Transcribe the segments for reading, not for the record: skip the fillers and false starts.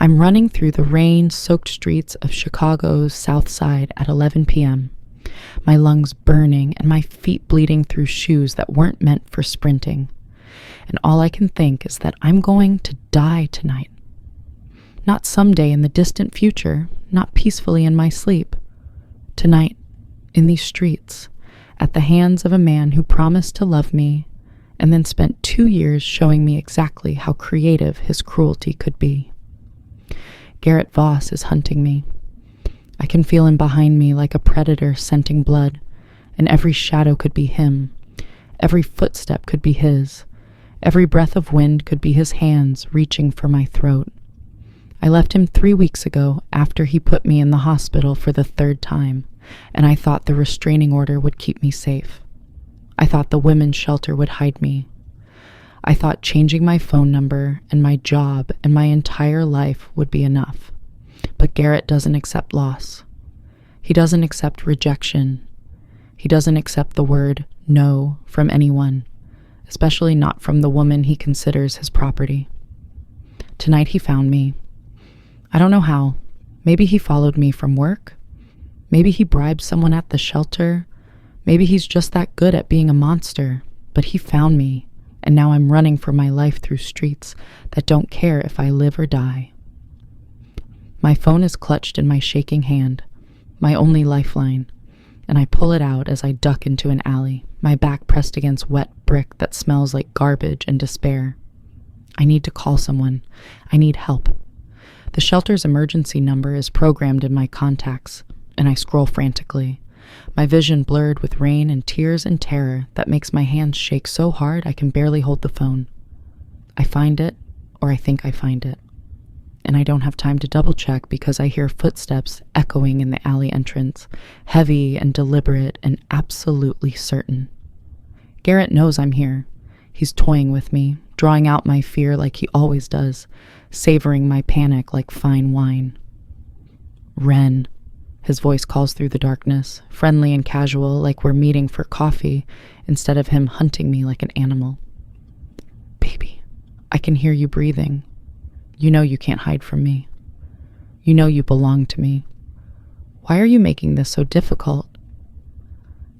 I'm running through the rain-soaked streets of Chicago's South Side at 11 p.m., my lungs burning and my feet bleeding through shoes that weren't meant for sprinting. And all I can think is that I'm going to die tonight. Not someday in the distant future, not peacefully in my sleep. Tonight, in these streets, at the hands of a man who promised to love me and then spent 2 years showing me exactly how creative his cruelty could be. Garrett Voss is hunting me. I can feel him behind me like a predator scenting blood, and every shadow could be him. Every footstep could be his. Every breath of wind could be his hands reaching for my throat. I left him 3 weeks ago after he put me in the hospital for the 3rd time, and I thought the restraining order would keep me safe. I thought the women's shelter would hide me. I thought changing my phone number and my job and my entire life would be enough. But Garrett doesn't accept loss. He doesn't accept rejection. He doesn't accept the word no from anyone, especially not from the woman he considers his property. Tonight he found me. I don't know how. Maybe he followed me from work. Maybe he bribed someone at the shelter. Maybe he's just that good at being a monster. But he found me, and now I'm running for my life through streets that don't care if I live or die. My phone is clutched in my shaking hand, my only lifeline, and I pull it out as I duck into an alley, my back pressed against wet brick that smells like garbage and despair. I need to call someone. I need help. The shelter's emergency number is programmed in my contacts, and I scroll frantically, my vision blurred with rain and tears and terror that makes my hands shake so hard I can barely hold the phone. I find it, or I think I find it. And I don't have time to double-check because I hear footsteps echoing in the alley entrance, heavy and deliberate and absolutely certain. Garrett knows I'm here. He's toying with me, drawing out my fear like he always does, savoring my panic like fine wine. Wren, his voice calls through the darkness, friendly and casual like we're meeting for coffee instead of him hunting me like an animal. Baby, I can hear you breathing. You know you can't hide from me. You know you belong to me. Why are you making this so difficult?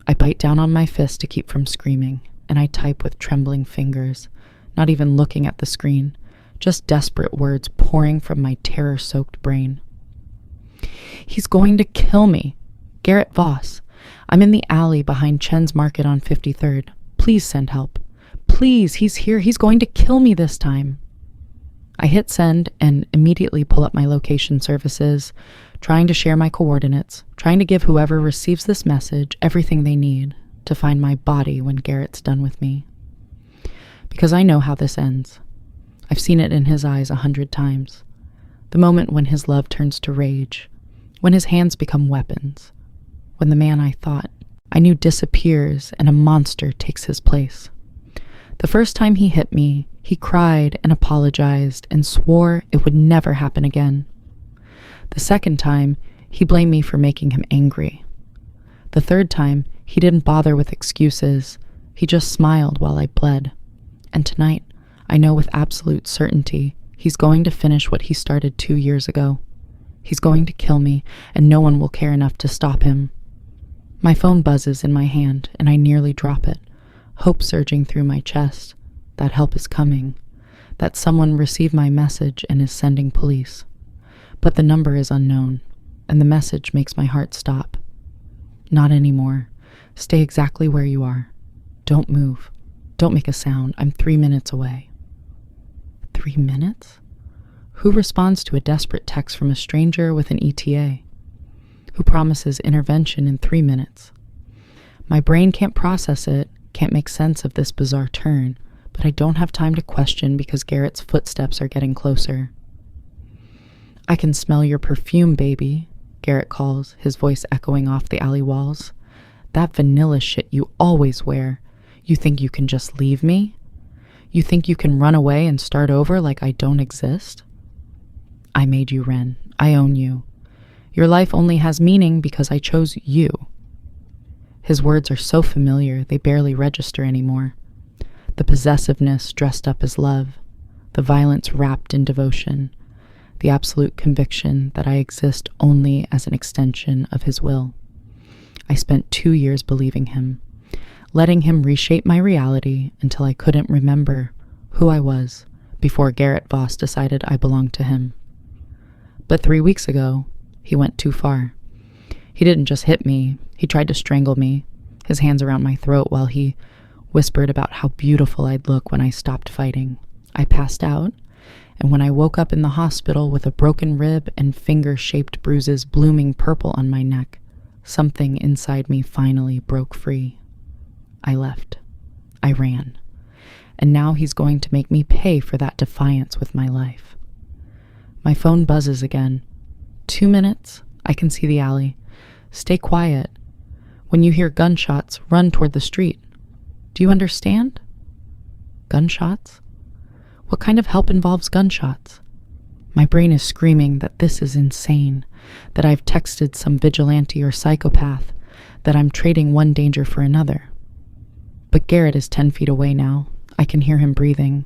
I bite down on my fist to keep from screaming, and I type with trembling fingers, not even looking at the screen, just desperate words pouring from my terror-soaked brain. He's going to kill me. Garrett Voss. I'm in the alley behind Chen's Market on 53rd. Please send help. Please, he's here. He's going to kill me this time. I hit send and immediately pull up my location services, trying to share my coordinates, trying to give whoever receives this message everything they need to find my body when Garrett's done with me. Because I know how this ends. I've seen it in his eyes 100 times. The moment when his love turns to rage, when his hands become weapons, when the man I thought I knew disappears and a monster takes his place. The first time he hit me, he cried and apologized and swore it would never happen again. The second time, he blamed me for making him angry. The third time, he didn't bother with excuses. He just smiled while I bled. And tonight, I know with absolute certainty, he's going to finish what he started 2 years ago. He's going to kill me, and no one will care enough to stop him. My phone buzzes in my hand, and I nearly drop it, hope surging through my chest. That help is coming, that someone received my message and is sending police. But the number is unknown, and the message makes my heart stop. Not anymore. Stay exactly where you are. Don't move. Don't make a sound. I'm 3 minutes away. 3 minutes? Who responds to a desperate text from a stranger with an ETA? Who promises intervention in 3 minutes? My brain can't process it, can't make sense of this bizarre turn, but I don't have time to question because Garrett's footsteps are getting closer. I can smell your perfume, baby, Garrett calls, his voice echoing off the alley walls. That vanilla shit you always wear. You think you can just leave me? You think you can run away and start over like I don't exist? I made you, Wren. I own you. Your life only has meaning because I chose you. His words are so familiar, they barely register anymore. The possessiveness dressed up as love, the violence wrapped in devotion, the absolute conviction that I exist only as an extension of his will. I spent 2 years believing him, letting him reshape my reality until I couldn't remember who I was before Garrett Voss decided I belonged to him. But 3 weeks ago, he went too far. He didn't just hit me, he tried to strangle me, his hands around my throat while he whispered about how beautiful I'd look when I stopped fighting. I passed out, and when I woke up in the hospital with a broken rib and finger-shaped bruises blooming purple on my neck, something inside me finally broke free. I left. I ran. And now he's going to make me pay for that defiance with my life. My phone buzzes again. 2 minutes, I can see the alley. Stay quiet. When you hear gunshots, run toward the street. Do you understand? Gunshots? What kind of help involves gunshots? My brain is screaming that this is insane, that I've texted some vigilante or psychopath, that I'm trading one danger for another. But Garrett is 10 feet away now. I can hear him breathing,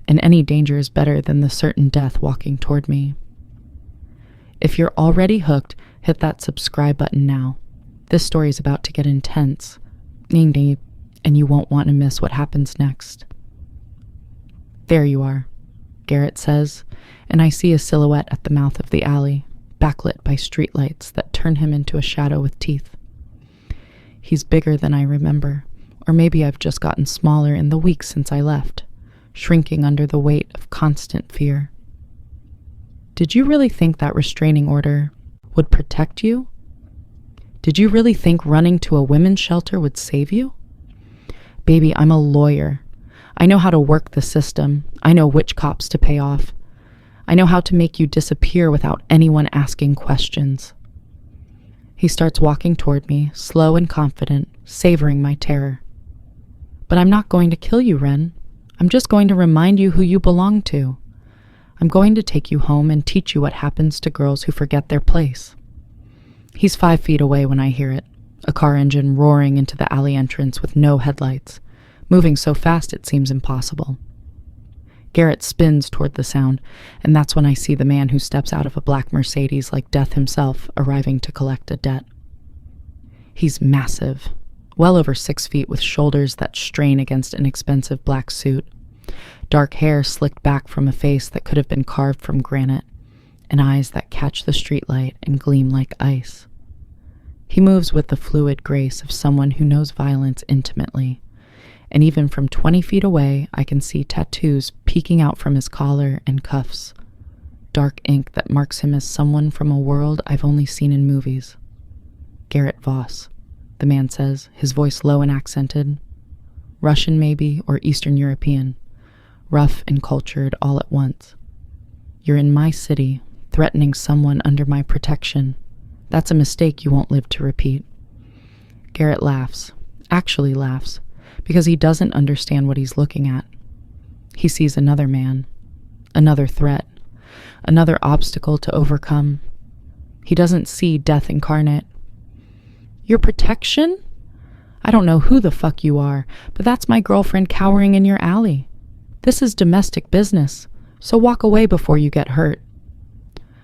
and any danger is better than the certain death walking toward me. If you're already hooked, hit that subscribe button now. This story is about to get intense, knee-deep, and you won't want to miss what happens next. There you are, Garrett says, and I see a silhouette at the mouth of the alley, backlit by streetlights that turn him into a shadow with teeth. He's bigger than I remember, or maybe I've just gotten smaller in the weeks since I left, shrinking under the weight of constant fear. Did you really think that restraining order would protect you? Did you really think running to a women's shelter would save you? Baby, I'm a lawyer. I know how to work the system. I know which cops to pay off. I know how to make you disappear without anyone asking questions. He starts walking toward me, slow and confident, savoring my terror. But I'm not going to kill you, Wren. I'm just going to remind you who you belong to. I'm going to take you home and teach you what happens to girls who forget their place. He's 5 feet away when I hear it, a car engine roaring into the alley entrance with no headlights, moving so fast it seems impossible. Garrett spins toward the sound, and that's when I see the man who steps out of a black Mercedes like death himself arriving to collect a debt. He's massive, well over 6 feet with shoulders that strain against an expensive black suit, dark hair slicked back from a face that could have been carved from granite, and eyes that catch the streetlight and gleam like ice. He moves with the fluid grace of someone who knows violence intimately, and even from 20 feet away, I can see tattoos peeking out from his collar and cuffs, dark ink that marks him as someone from a world I've only seen in movies. Garrett Voss, the man says, his voice low and accented. Russian maybe, or Eastern European, rough and cultured all at once. You're in my city, threatening someone under my protection. That's a mistake you won't live to repeat. Garrett laughs, actually laughs, because he doesn't understand what he's looking at. He sees another man, another threat, another obstacle to overcome. He doesn't see death incarnate. Your protection? I don't know who the fuck you are, but that's my girlfriend cowering in your alley. This is domestic business, so walk away before you get hurt.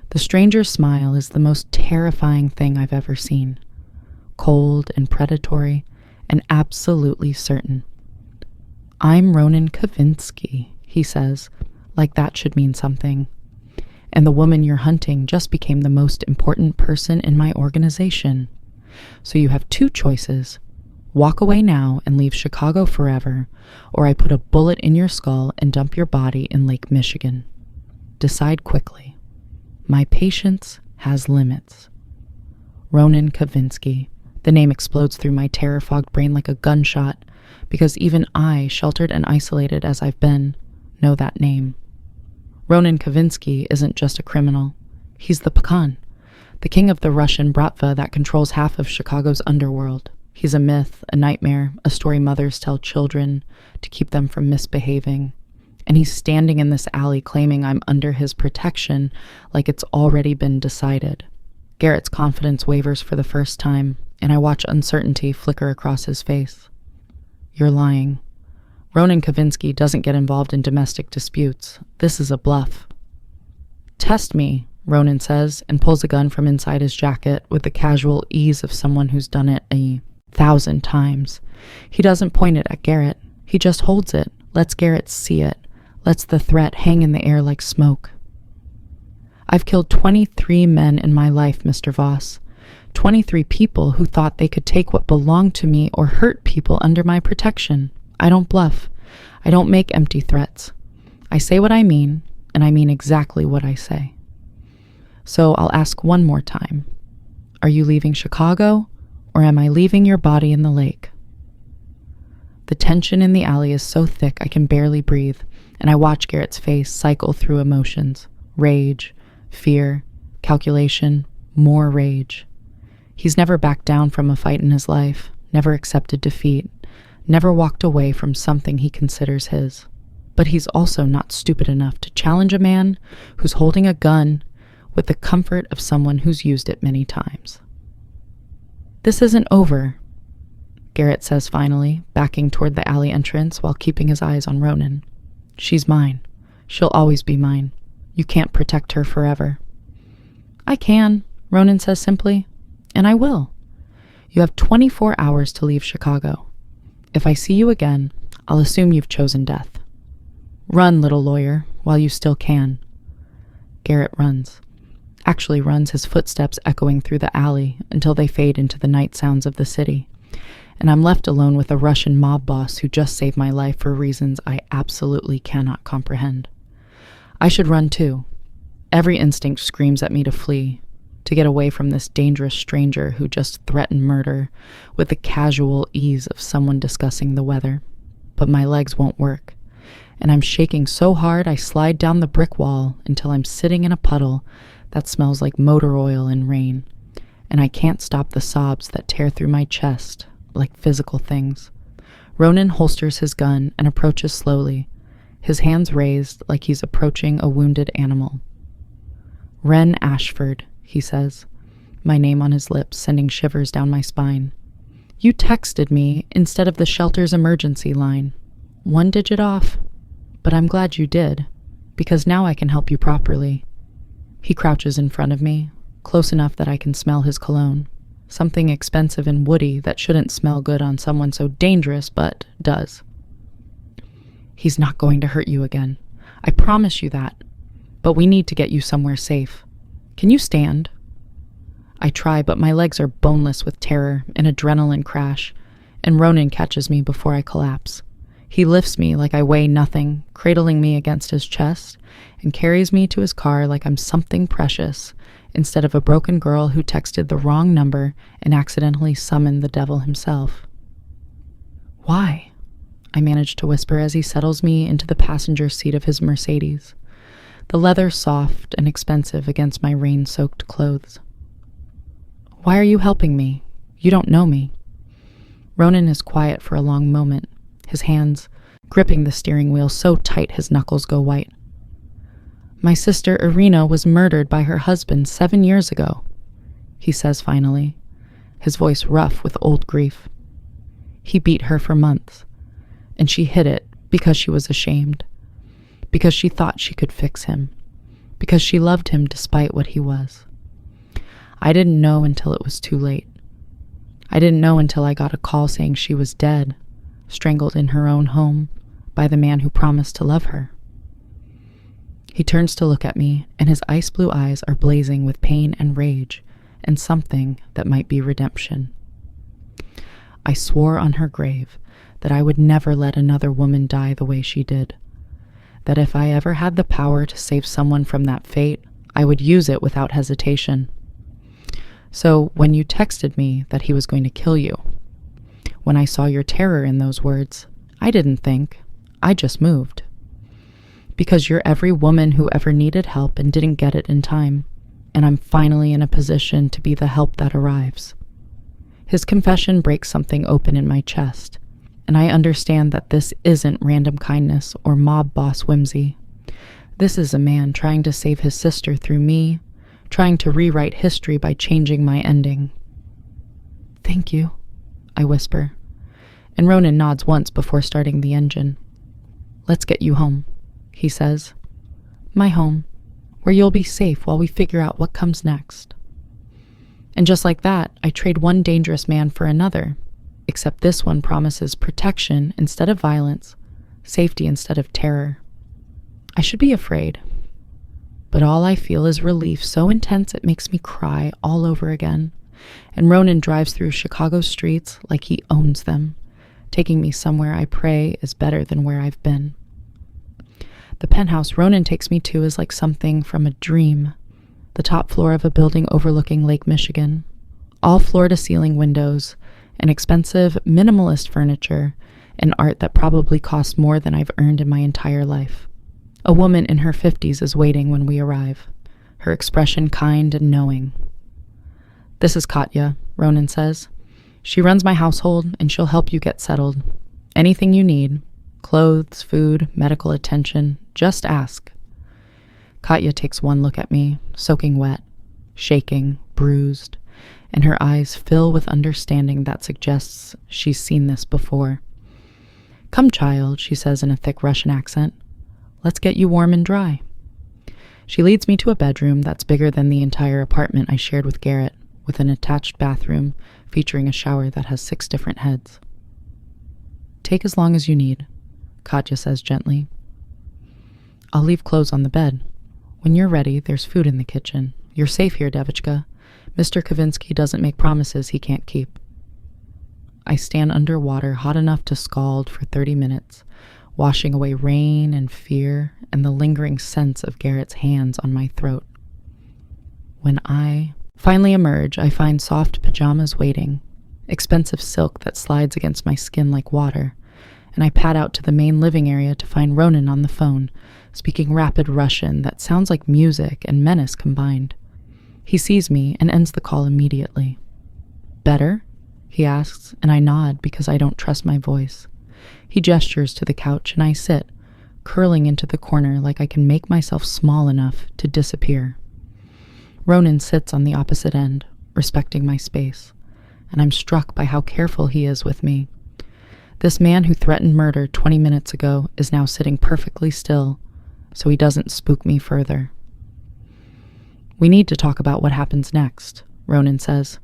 The stranger's smile is the most terrifying thing I've ever seen. Cold and predatory and absolutely certain. I'm Ronan Kavinsky, he says, like that should mean something. And the woman you're hunting just became the most important person in my organization. So you have 2 choices. Walk away now and leave Chicago forever, or I put a bullet in your skull and dump your body in Lake Michigan. Decide quickly. My patience has limits. Ronan Kavinsky. The name explodes through my terror-fogged brain like a gunshot, because even I, sheltered and isolated as I've been, know that name. Ronan Kavinsky isn't just a criminal. He's the Pakhan, the king of the Russian Bratva that controls half of Chicago's underworld. He's a myth, a nightmare, a story mothers tell children to keep them from misbehaving. And he's standing in this alley claiming I'm under his protection like it's already been decided. Garrett's confidence wavers for the first time, and I watch uncertainty flicker across his face. You're lying. Ronan Kavinsky doesn't get involved in domestic disputes. This is a bluff. Test me, Ronan says, and pulls a gun from inside his jacket with the casual ease of someone who's done it 1,000 times. He doesn't point it at Garrett. He just holds it, lets Garrett see it, lets the threat hang in the air like smoke. I've killed 23 men in my life, Mr. Voss. 23 people who thought they could take what belonged to me or hurt people under my protection. I don't bluff. I don't make empty threats. I say what I mean, and I mean exactly what I say. So I'll ask one more time. Are you leaving Chicago, or am I leaving your body in the lake? The tension in the alley is so thick I can barely breathe, and I watch Garrett's face cycle through emotions. Rage, fear, calculation, more rage. He's never backed down from a fight in his life, never accepted defeat, never walked away from something he considers his. But he's also not stupid enough to challenge a man who's holding a gun with the comfort of someone who's used it many times. This isn't over, Garrett says finally, backing toward the alley entrance while keeping his eyes on Ronan. She's mine. She'll always be mine. You can't protect her forever. I can, Ronan says simply, and I will. You have 24 hours to leave Chicago. If I see you again, I'll assume you've chosen death. Run, little lawyer, while you still can. Garrett runs. Actually runs, his footsteps echoing through the alley until they fade into the night sounds of the city. And I'm left alone with a Russian mob boss who just saved my life for reasons I absolutely cannot comprehend. I should run too. Every instinct screams at me to flee, to get away from this dangerous stranger who just threatened murder with the casual ease of someone discussing the weather. But my legs won't work, and I'm shaking so hard I slide down the brick wall until I'm sitting in a puddle that smells like motor oil and rain, and I can't stop the sobs that tear through my chest like physical things. Ronan holsters his gun and approaches slowly, his hands raised like he's approaching a wounded animal. Wren Ashford, he says, my name on his lips sending shivers down my spine. You texted me instead of the shelter's emergency line. 1 digit off, but I'm glad you did, because now I can help you properly. He crouches in front of me, close enough that I can smell his cologne, something expensive and woody that shouldn't smell good on someone so dangerous, but does. He's not going to hurt you again. I promise you that. But we need to get you somewhere safe. Can you stand? I try, but my legs are boneless with terror, an adrenaline crash, and Ronan catches me before I collapse. He lifts me like I weigh nothing, cradling me against his chest, and carries me to his car like I'm something precious, instead of a broken girl who texted the wrong number and accidentally summoned the devil himself. Why? I manage to whisper as he settles me into the passenger seat of his Mercedes, the leather soft and expensive against my rain-soaked clothes. Why are you helping me? You don't know me. Ronan is quiet for a long moment, his hands gripping the steering wheel so tight his knuckles go white. My sister Irina was murdered by her husband 7 years ago, he says finally, his voice rough with old grief. He beat her for months, and she hid it because she was ashamed, because she thought she could fix him, because she loved him despite what he was. I didn't know until it was too late. I didn't know until I got a call saying she was dead, strangled in her own home by the man who promised to love her. He turns to look at me, and his ice blue eyes are blazing with pain and rage, and something that might be redemption. I swore on her grave that I would never let another woman die the way she did, that if I ever had the power to save someone from that fate, I would use it without hesitation. So when you texted me that he was going to kill you, when I saw your terror in those words, I didn't think, I just moved. Because you're every woman who ever needed help and didn't get it in time, and I'm finally in a position to be the help that arrives. His confession breaks something open in my chest, and I understand that this isn't random kindness or mob boss whimsy. This is a man trying to save his sister through me, trying to rewrite history by changing my ending. Thank you, I whisper, and Ronan nods once before starting the engine. Let's get you home, he says. My home, where you'll be safe while we figure out what comes next." And just like that, I trade one dangerous man for another, except this one promises protection instead of violence, safety instead of terror. I should be afraid, but all I feel is relief so intense it makes me cry all over again. And Ronan drives through Chicago's streets like he owns them, taking me somewhere I pray is better than where I've been. The penthouse Ronan takes me to is like something from a dream. The top floor of a building overlooking Lake Michigan. All floor-to-ceiling windows, and expensive, minimalist furniture, and art that probably cost more than I've earned in my entire life. A woman in her 50s is waiting when we arrive, her expression kind and knowing. "This is Katya," Ronan says. "She runs my household, and she'll help you get settled. Anything you need, clothes, food, medical attention, just ask." Katya takes one look at me, soaking wet, shaking, bruised, and her eyes fill with understanding that suggests she's seen this before. "Come, child," she says in a thick Russian accent. "Let's get you warm and dry." She leads me to a bedroom that's bigger than the entire apartment I shared with Garrett, with an attached bathroom featuring a shower that has 6 different heads. "Take as long as you need," Katya says gently. "I'll leave clothes on the bed. When you're ready, there's food in the kitchen. You're safe here, Devichka. Mr. Kavinsky doesn't make promises he can't keep." I stand under water hot enough to scald for 30 minutes, washing away rain and fear and the lingering sense of Garrett's hands on my throat. When I finally emerge, I find soft pajamas waiting, expensive silk that slides against my skin like water, and I pad out to the main living area to find Ronan on the phone, speaking rapid Russian that sounds like music and menace combined. He sees me and ends the call immediately. "Better?" he asks, and I nod because I don't trust my voice. He gestures to the couch, and I sit, curling into the corner like I can make myself small enough to disappear. Ronan sits on the opposite end, respecting my space, and I'm struck by how careful he is with me. This man who threatened murder 20 minutes ago is now sitting perfectly still, so he doesn't spook me further. "We need to talk about what happens next," Ronan says.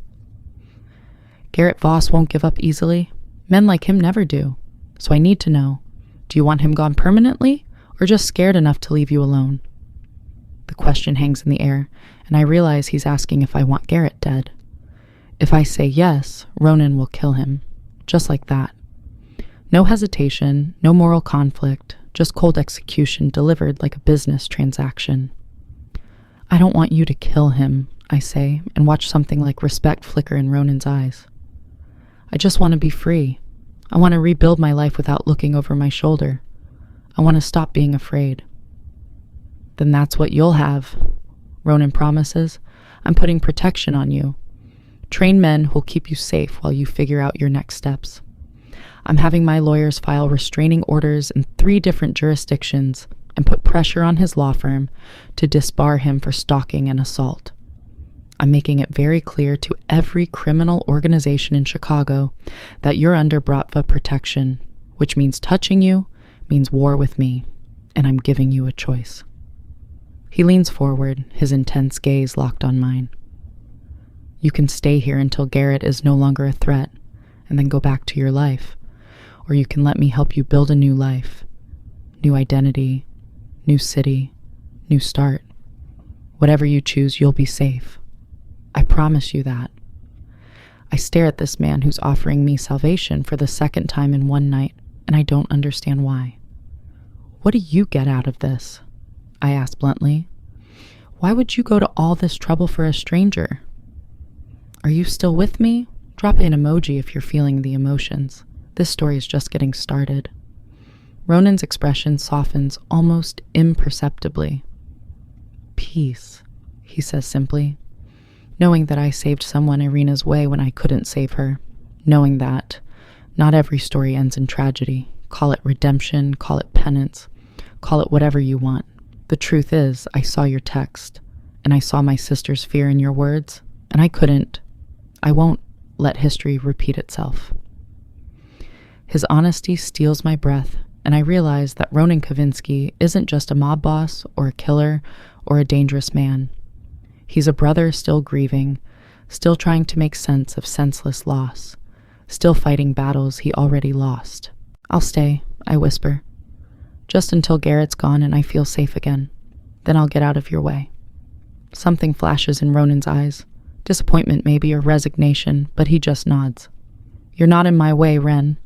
"Garrett Voss won't give up easily. Men like him never do. So I need to know, do you want him gone permanently, or just scared enough to leave you alone?" The question hangs in the air, and I realize he's asking if I want Garrett dead. If I say yes, Ronan will kill him, just like that. No hesitation, no moral conflict, just cold execution delivered like a business transaction. "I don't want you to kill him," I say, and watch something like respect flicker in Ronan's eyes. "I just want to be free. I want to rebuild my life without looking over my shoulder. I want to stop being afraid." "Then that's what you'll have," Ronan promises. "I'm putting protection on you. Trained men who'll keep you safe while you figure out your next steps. I'm having my lawyers file restraining orders in 3 different jurisdictions and put pressure on his law firm to disbar him for stalking and assault. I'm making it very clear to every criminal organization in Chicago that you're under Bratva protection, which means touching you means war with me, and I'm giving you a choice." He leans forward, his intense gaze locked on mine. "You can stay here until Garrett is no longer a threat, and then go back to your life. Or you can let me help you build a new life, new identity, new city, new start. Whatever you choose, you'll be safe. I promise you that." I stare at this man who's offering me salvation for the 2nd time in one night, and I don't understand why. "What do you get out of this?" I ask bluntly. "Why would you go to all this trouble for a stranger? Are you still with me? Drop an emoji if you're feeling the emotions. This story is just getting started." Ronan's expression softens almost imperceptibly. "Peace," he says simply. Knowing that I saved someone Irina's way when I couldn't save her. Knowing that not every story ends in tragedy. Call it redemption, call it penance, call it whatever you want. The truth is, I saw your text, and I saw my sister's fear in your words, and I won't let history repeat itself. His honesty steals my breath, and I realize that Ronan Kavinsky isn't just a mob boss or a killer or a dangerous man. He's a brother still grieving, still trying to make sense of senseless loss, still fighting battles he already lost. "I'll stay," I whisper, "just until Garrett's gone and I feel safe again. Then I'll get out of your way." Something flashes in Ronan's eyes. Disappointment maybe, or resignation, but he just nods. "You're not in my way, Wren.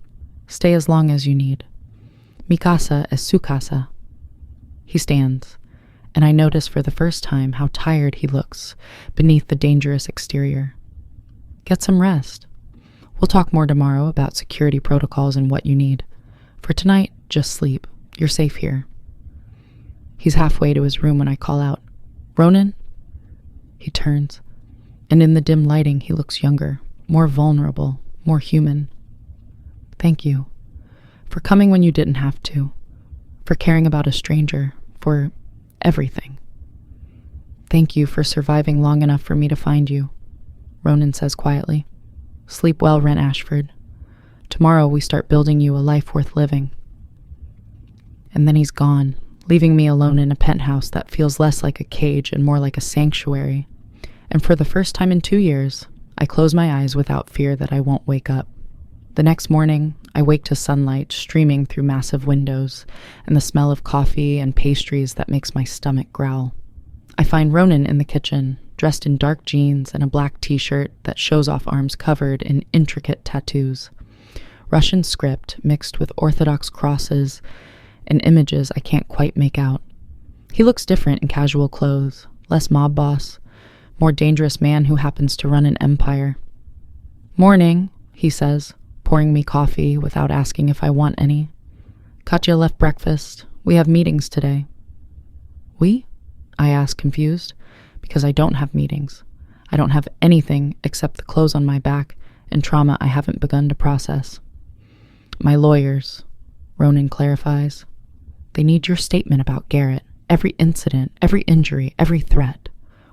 Stay as long as you need. Mi casa es su casa." He stands, and I notice for the first time how tired he looks beneath the dangerous exterior. "Get some rest. We'll talk more tomorrow about security protocols and what you need. For tonight, just sleep. You're safe here." He's halfway to his room when I call out, "Ronan?" He turns, and in the dim lighting he looks younger, more vulnerable, more human. "Thank you. For coming when you didn't have to. For caring about a stranger. For everything. Thank you for surviving long enough for me to find you," Ronan says quietly. "Sleep well, Wren Ashford. Tomorrow we start building you a life worth living." And then he's gone, leaving me alone in a penthouse that feels less like a cage and more like a sanctuary. And for the first time in 2 years, I close my eyes without fear that I won't wake up. The next morning, I wake to sunlight streaming through massive windows and the smell of coffee and pastries that makes my stomach growl. I find Ronan in the kitchen, dressed in dark jeans and a black t-shirt that shows off arms covered in intricate tattoos. Russian script mixed with Orthodox crosses and images I can't quite make out. He looks different in casual clothes, less mob boss, more dangerous man who happens to run an empire. "Morning," he says, pouring me coffee without asking if I want any. "Katya left breakfast. We have meetings today." "We?" I ask, confused, because I don't have meetings. I don't have anything except the clothes on my back and trauma I haven't begun to process. "My lawyers," Ronan clarifies. "They need your statement about Garrett, every incident, every injury, every threat.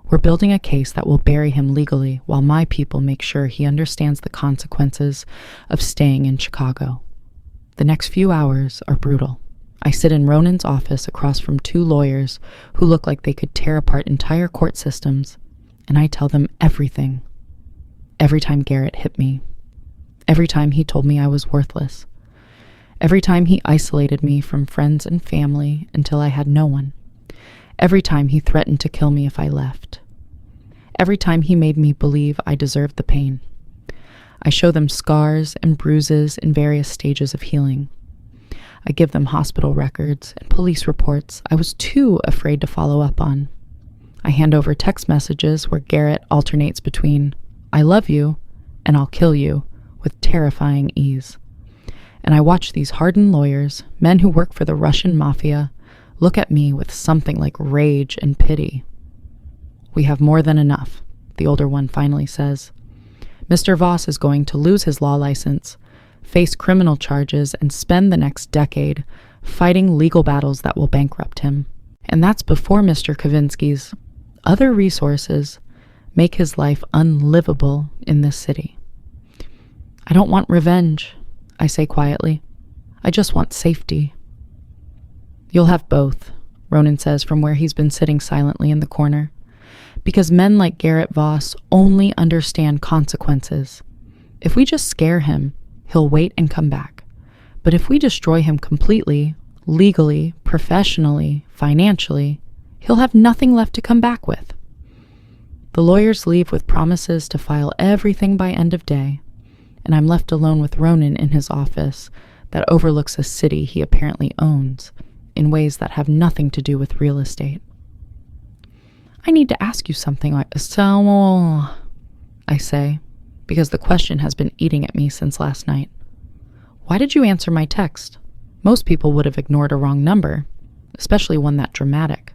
We're building a case that will bury him legally while my people make sure he understands the consequences of staying in Chicago." The next few hours are brutal. I sit in Ronan's office across from 2 lawyers who look like they could tear apart entire court systems, and I tell them everything. Every time Garrett hit me. Every time he told me I was worthless. Every time he isolated me from friends and family until I had no one. Every time he threatened to kill me if I left. Every time he made me believe I deserved the pain. I show them scars and bruises in various stages of healing. I give them hospital records and police reports I was too afraid to follow up on. I hand over text messages where Garrett alternates between "I love you" and "I'll kill you" with terrifying ease. And I watch these hardened lawyers, men who work for the Russian Mafia, look at me with something like rage and pity. "We have more than enough," the older one finally says. "Mr. Voss is going to lose his law license, face criminal charges, and spend the next decade fighting legal battles that will bankrupt him. And that's before Mr. Kavinsky's other resources make his life unlivable in this city. I don't want revenge," I say quietly. "I just want safety." "You'll have both," Ronan says from where he's been sitting silently in the corner. "Because men like Garrett Voss only understand consequences. If we just scare him, he'll wait and come back. But if we destroy him completely, legally, professionally, financially, he'll have nothing left to come back with." The lawyers leave with promises to file everything by end of day, and I'm left alone with Ronan in his office that overlooks a city he apparently owns in ways that have nothing to do with real estate. "I need to ask you something, I say, because the question has been eating at me since last night. Why did you answer my text? Most people would have ignored a wrong number, especially one that dramatic.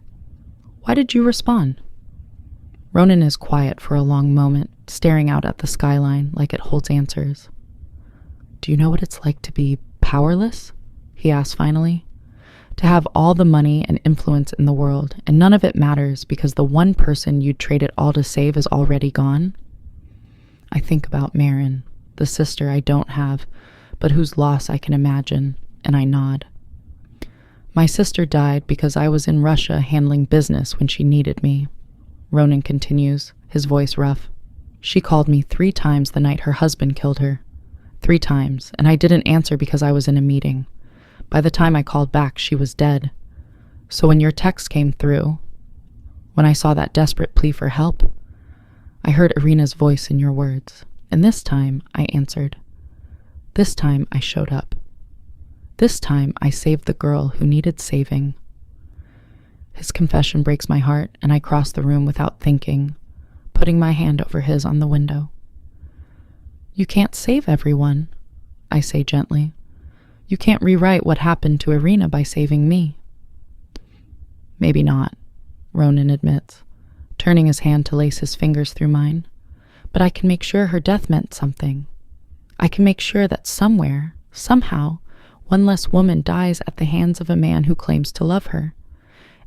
Why did you respond?" Ronan is quiet for a long moment, staring out at the skyline like it holds answers. "Do you know what it's like to be powerless?" he asks finally. "To have all the money and influence in the world, and none of it matters because the one person you'd trade it all to save is already gone?" I think about Marin, the sister I don't have, but whose loss I can imagine, and I nod. My sister died because I was in Russia handling business when she needed me. Ronan continues, his voice rough. She called me 3 times the night her husband killed her. 3 times, and I didn't answer because I was in a meeting. By the time I called back, she was dead. So when your text came through, when I saw that desperate plea for help, I heard Irina's voice in your words, and this time I answered. This time I showed up. This time I saved the girl who needed saving. His confession breaks my heart, and I cross the room without thinking, putting my hand over his on the window. You can't save everyone, I say gently. You can't rewrite what happened to Irina by saving me. Maybe not, Ronan admits, turning his hand to lace his fingers through mine. But I can make sure her death meant something. I can make sure that somewhere, somehow, one less woman dies at the hands of a man who claims to love her.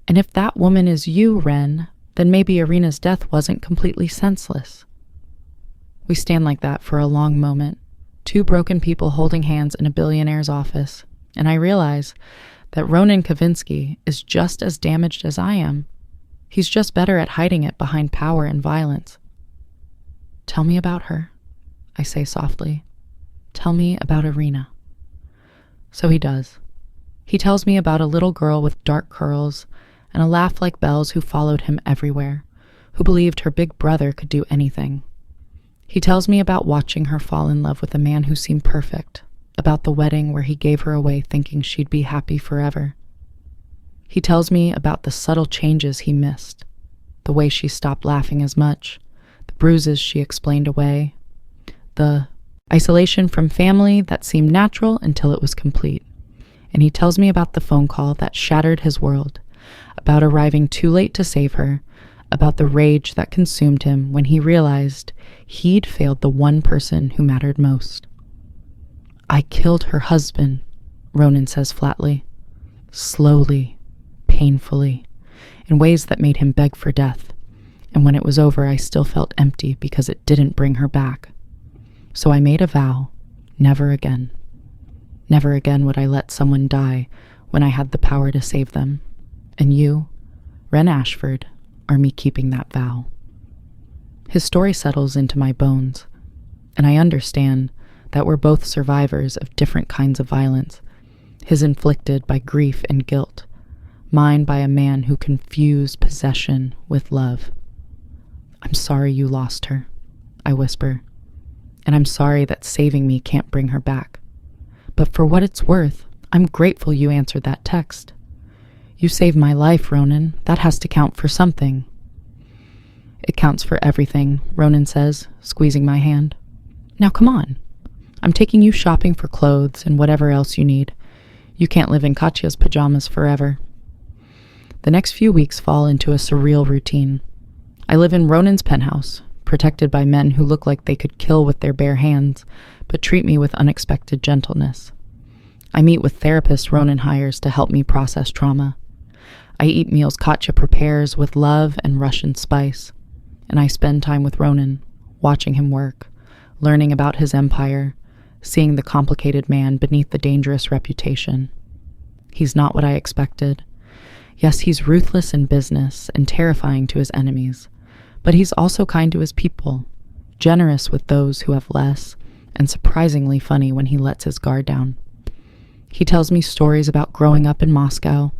And if that woman is you, Wren, then maybe Irina's death wasn't completely senseless. We stand like that for a long moment, 2 broken people holding hands in a billionaire's office, and I realize that Ronan Kavinsky is just as damaged as I am. He's just better at hiding it behind power and violence. Tell me about her, I say softly. Tell me about Irina. So he does. He tells me about a little girl with dark curls and a laugh like bells who followed him everywhere, who believed her big brother could do anything. He tells me about watching her fall in love with a man who seemed perfect, about the wedding where he gave her away thinking she'd be happy forever. He tells me about the subtle changes he missed, the way she stopped laughing as much, the bruises she explained away, the isolation from family that seemed natural until it was complete. And he tells me about the phone call that shattered his world, about arriving too late to save her, about the rage that consumed him when he realized he'd failed the one person who mattered most. I killed her husband, Ronan says flatly, slowly, painfully, in ways that made him beg for death. And when it was over, I still felt empty because it didn't bring her back. So I made a vow, never again. Never again would I let someone die when I had the power to save them. And you, Wren Ashford, are me keeping that vow. His story settles into my bones, and I understand that we're both survivors of different kinds of violence, his inflicted by grief and guilt, mine by a man who confused possession with love. I'm sorry you lost her, I whisper, and I'm sorry that saving me can't bring her back. But for what it's worth, I'm grateful you answered that text. You saved my life, Ronan. That has to count for something. It counts for everything, Ronan says, squeezing my hand. Now come on. I'm taking you shopping for clothes and whatever else you need. You can't live in Katya's pajamas forever. The next few weeks fall into a surreal routine. I live in Ronan's penthouse, protected by men who look like they could kill with their bare hands, but treat me with unexpected gentleness. I meet with therapists Ronan hires to help me process trauma. I eat meals Katya prepares with love and Russian spice, and I spend time with Ronan, watching him work, learning about his empire, seeing the complicated man beneath the dangerous reputation. He's not what I expected. Yes, he's ruthless in business and terrifying to his enemies, but he's also kind to his people, generous with those who have less, and surprisingly funny when he lets his guard down. He tells me stories about growing up in Moscow,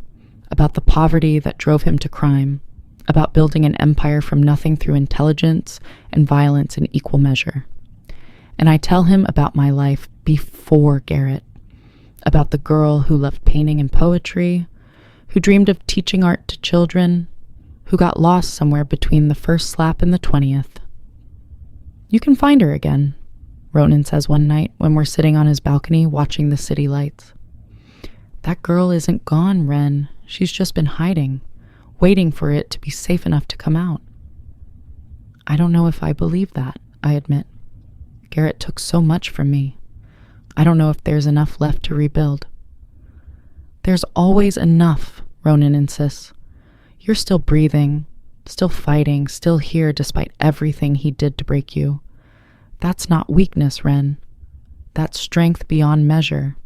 about the poverty that drove him to crime, about building an empire from nothing through intelligence and violence in equal measure. And I tell him about my life before Garrett, about the girl who loved painting and poetry, who dreamed of teaching art to children, who got lost somewhere between the first slap and the 20th. You can find her again, Ronan says one night when we're sitting on his balcony watching the city lights. That girl isn't gone, Wren. She's just been hiding, waiting for it to be safe enough to come out. I don't know if I believe that, I admit. Garrett took so much from me. I don't know if there's enough left to rebuild. There's always enough, Ronan insists. You're still breathing, still fighting, still here despite everything he did to break you. That's not weakness, Wren. That's strength beyond measure.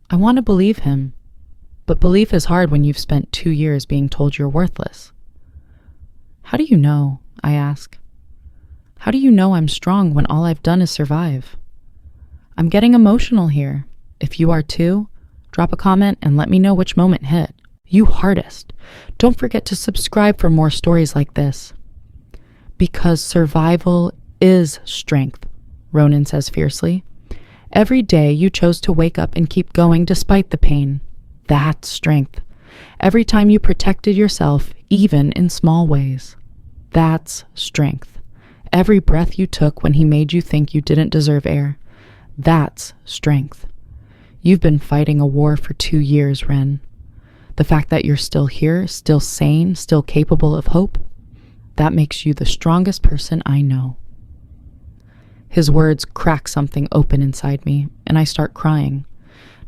I want to believe him. But belief is hard when you've spent 2 years being told you're worthless. How do you know? I ask. How do you know I'm strong when all I've done is survive? I'm getting emotional here. If you are too, drop a comment and let me know which moment hit. You hardest. Don't forget to subscribe for more stories like this. Because survival is strength, Ronan says fiercely. Every day you chose to wake up and keep going despite the pain. That's strength. Every time you protected yourself, even in small ways. That's strength. Every breath you took when he made you think you didn't deserve air. That's strength. You've been fighting a war for 2 years, Wren. The fact that you're still here, still sane, still capable of hope, that makes you the strongest person I know. His words crack something open inside me, and I start crying.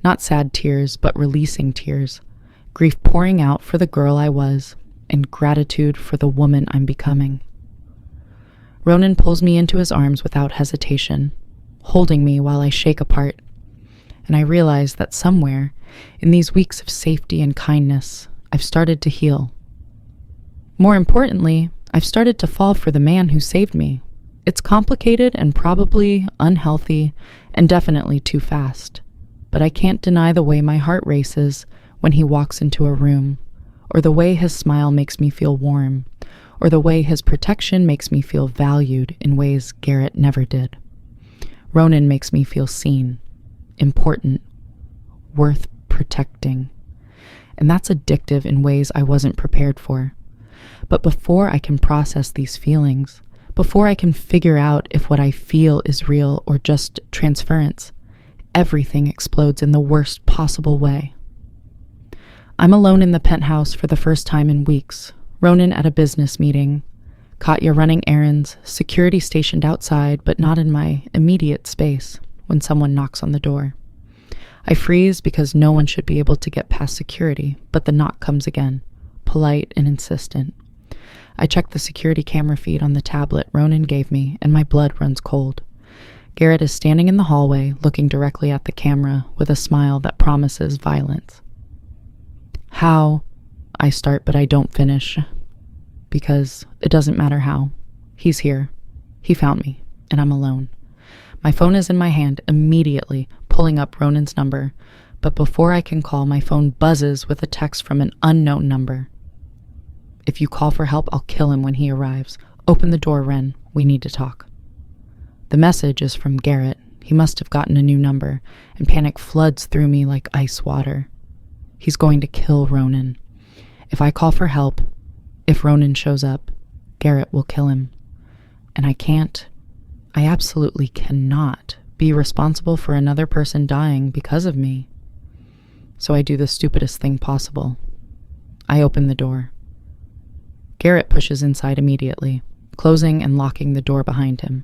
Not sad tears, but releasing tears. Grief pouring out for the girl I was, and gratitude for the woman I'm becoming. Ronan pulls me into his arms without hesitation, holding me while I shake apart. And I realize that somewhere, in these weeks of safety and kindness, I've started to heal. More importantly, I've started to fall for the man who saved me. It's complicated and probably unhealthy and definitely too fast. But I can't deny the way my heart races when he walks into a room, or the way his smile makes me feel warm, or the way his protection makes me feel valued in ways Garrett never did. Ronan makes me feel seen, important, worth protecting. And that's addictive in ways I wasn't prepared for. But before I can process these feelings, before I can figure out if what I feel is real or just transference, everything explodes in the worst possible way. I'm alone in the penthouse for the first time in weeks, Ronan at a business meeting, Katya running errands, security stationed outside but not in my immediate space when someone knocks on the door. I freeze because no one should be able to get past security, but the knock comes again, polite and insistent. I check the security camera feed on the tablet Ronan gave me, and my blood runs cold. Garrett is standing in the hallway, looking directly at the camera with a smile that promises violence. How? I start, but I don't finish. Because it doesn't matter how. He's here. He found me, and I'm alone. My phone is in my hand, immediately pulling up Ronan's number, but before I can call, my phone buzzes with a text from an unknown number. If you call for help, I'll kill him when he arrives. Open the door, Wren. We need to talk. The message is from Garrett. He must have gotten a new number, and panic floods through me like ice water. He's going to kill Ronan. If I call for help, if Ronan shows up, Garrett will kill him. And I absolutely cannot be responsible for another person dying because of me. So I do the stupidest thing possible. I open the door. Garrett pushes inside immediately, closing and locking the door behind him,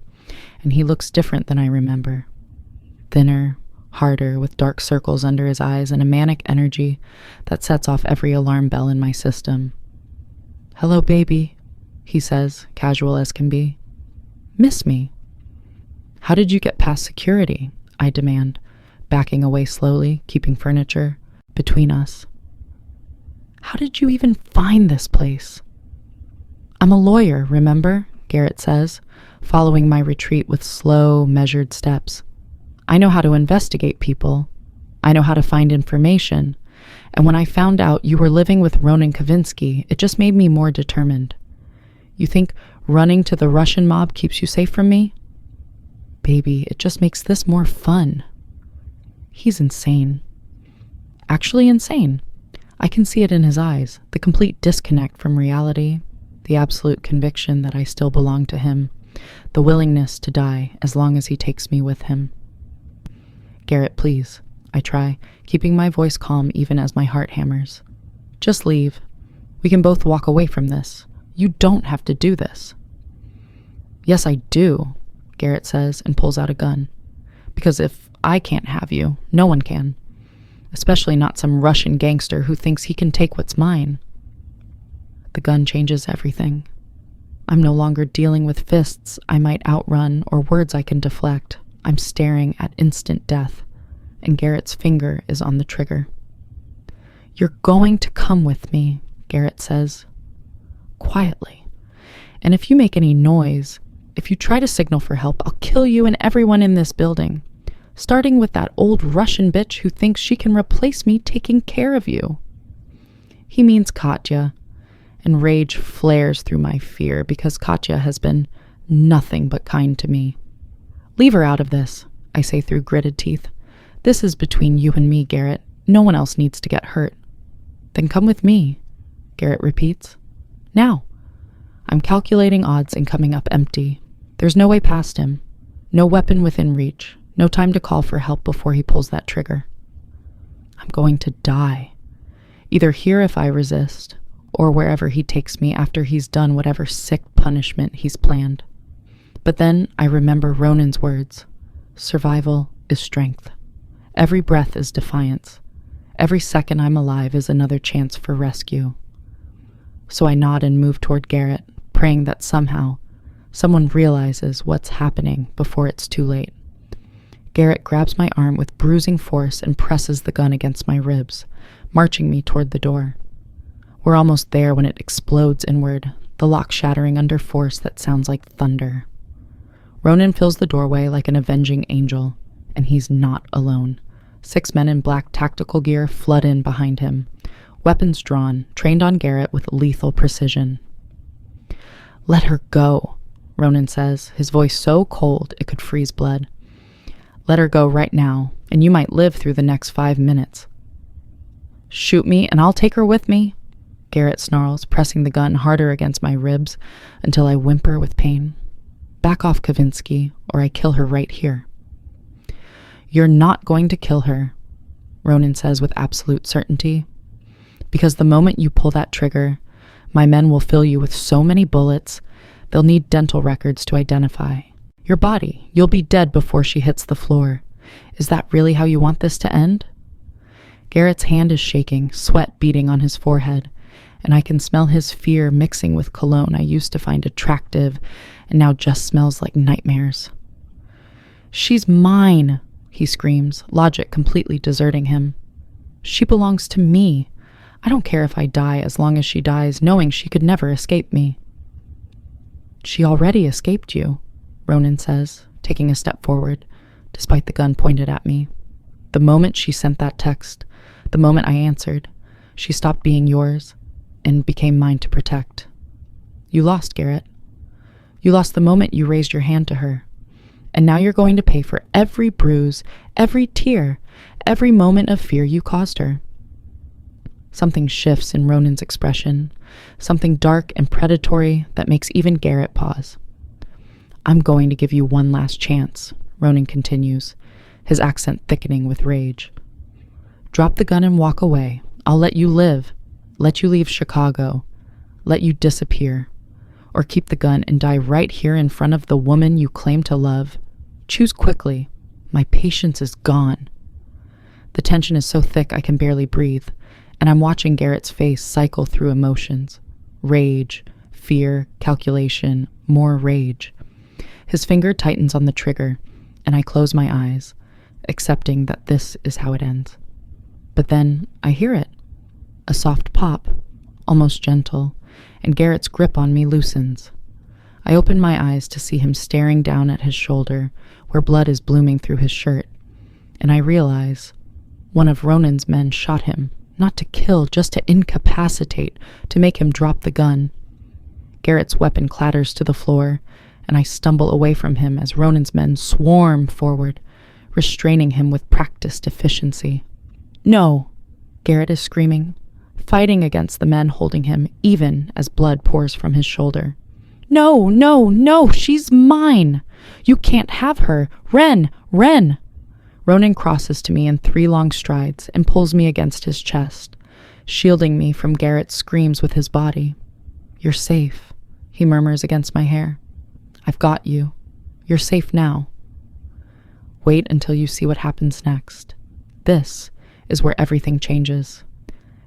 and he looks different than I remember. Thinner, harder, with dark circles under his eyes and a manic energy that sets off every alarm bell in my system. "Hello, baby," he says, casual as can be. "Miss me?" "How did you get past security?" I demand, backing away slowly, keeping furniture between us. "How did you even find this place?" "I'm a lawyer, remember?" Garrett says, following my retreat with slow, measured steps. "I know how to investigate people. I know how to find information. And when I found out you were living with Ronan Kavinsky, it just made me more determined. You think running to the Russian mob keeps you safe from me? Baby, it just makes this more fun." He's insane. Actually insane. I can see it in his eyes, the complete disconnect from reality, the absolute conviction that I still belong to him, the willingness to die as long as he takes me with him. "Garrett, please," I try, keeping my voice calm even as my heart hammers. "Just leave. We can both walk away from this. You don't have to do this." "Yes, I do," Garrett says and pulls out a gun. "Because if I can't have you, no one can. Especially not some Russian gangster who thinks he can take what's mine." The gun changes everything. I'm no longer dealing with fists I might outrun or words I can deflect. I'm staring at instant death, and Garrett's finger is on the trigger. You're going to come with me, Garrett says, quietly. And if you make any noise, if you try to signal for help, I'll kill you and everyone in this building, starting with that old Russian bitch who thinks she can replace me taking care of you. He means Katya, and rage flares through my fear because Katya has been nothing but kind to me. Leave her out of this, I say through gritted teeth. This is between you and me, Garrett. No one else needs to get hurt. Then come with me, Garrett repeats. Now. I'm calculating odds and coming up empty. There's no way past him. No weapon within reach. No time to call for help before he pulls that trigger. I'm going to die. Either here if I resist, or wherever he takes me after he's done whatever sick punishment he's planned. But then I remember Ronan's words. Survival is strength. Every breath is defiance. Every second I'm alive is another chance for rescue. So I nod and move toward Garrett, praying that somehow someone realizes what's happening before it's too late. Garrett grabs my arm with bruising force and presses the gun against my ribs, marching me toward the door. We're almost there when it explodes inward, the lock shattering under force that sounds like thunder. Ronan fills the doorway like an avenging angel, and he's not alone. 6 men in black tactical gear flood in behind him, weapons drawn, trained on Garrett with lethal precision. Let her go, Ronan says, his voice so cold it could freeze blood. Let her go right now, and you might live through the next 5 minutes. Shoot me, and I'll take her with me, Garrett snarls, pressing the gun harder against my ribs until I whimper with pain. Back off, Kavinsky, or I kill her right here. You're not going to kill her, Ronan says with absolute certainty, because the moment you pull that trigger, my men will fill you with so many bullets, they'll need dental records to identify. Your body, you'll be dead before she hits the floor. Is that really how you want this to end? Garrett's hand is shaking, sweat beading on his forehead, and I can smell his fear mixing with cologne I used to find attractive and now just smells like nightmares. She's mine, he screams, logic completely deserting him. She belongs to me. I don't care if I die as long as she dies, knowing she could never escape me. She already escaped you, Ronan says, taking a step forward, despite the gun pointed at me. The moment she sent that text, the moment I answered, she stopped being yours and became mine to protect. You lost, Garrett. You lost the moment you raised your hand to her. And now you're going to pay for every bruise, every tear, every moment of fear you caused her. Something shifts in Ronan's expression, something dark and predatory that makes even Garrett pause. I'm going to give you one last chance, Ronan continues, his accent thickening with rage. Drop the gun and walk away. I'll let you live, let you leave Chicago, let you disappear, or keep the gun and die right here in front of the woman you claim to love. Choose quickly. My patience is gone. The tension is so thick I can barely breathe, and I'm watching Garrett's face cycle through emotions. Rage, fear, calculation, more rage. His finger tightens on the trigger, and I close my eyes, accepting that this is how it ends. But then I hear it. A soft pop, almost gentle, and Garrett's grip on me loosens. I open my eyes to see him staring down at his shoulder, where blood is blooming through his shirt, and I realize one of Ronan's men shot him, not to kill, just to incapacitate, to make him drop the gun. Garrett's weapon clatters to the floor, and I stumble away from him as Ronan's men swarm forward, restraining him with practiced efficiency. No, Garrett is screaming, fighting against the men holding him, even as blood pours from his shoulder. No, no, no, she's mine. You can't have her. Wren, Wren. Ronan crosses to me in 3 long strides and pulls me against his chest, shielding me from Garrett's screams with his body. You're safe, he murmurs against my hair. I've got you. You're safe now. Wait until you see what happens next. This is where everything changes.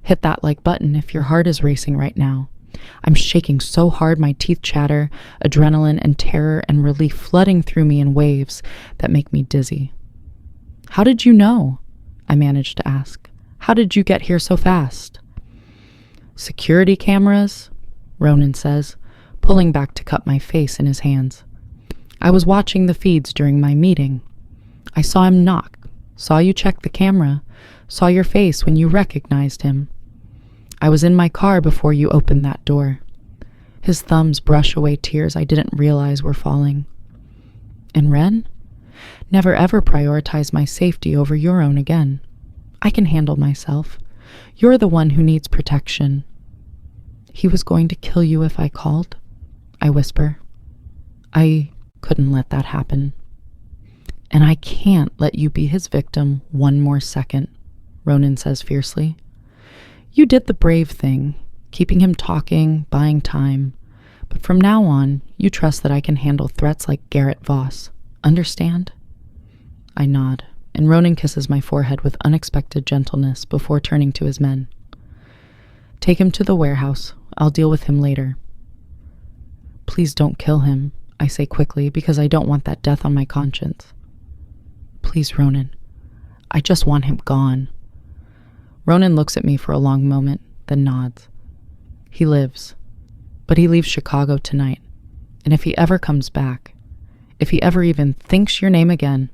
Hit that like button if your heart is racing right now. I'm shaking so hard my teeth chatter, adrenaline and terror and relief flooding through me in waves that make me dizzy. How did you know? I managed to ask. How did you get here so fast? Security cameras, Ronan says, pulling back to cup my face in his hands. I was watching the feeds during my meeting. I saw him knock, saw you check the camera, saw your face when you recognized him. I was in my car before you opened that door. His thumbs brush away tears I didn't realize were falling. And Wren? Never ever prioritize my safety over your own again. I can handle myself. You're the one who needs protection. He was going to kill you if I called, I whisper. I couldn't let that happen. And I can't let you be his victim one more second, Ronan says fiercely. You did the brave thing, keeping him talking, buying time. But from now on, you trust that I can handle threats like Garrett Voss. Understand? I nod, and Ronan kisses my forehead with unexpected gentleness before turning to his men. Take him to the warehouse. I'll deal with him later. Please don't kill him, I say quickly, because I don't want that death on my conscience. Please, Ronan. I just want him gone. Ronan looks at me for a long moment, then nods. He lives, but he leaves Chicago tonight, and if he ever comes back, if he ever even thinks your name again,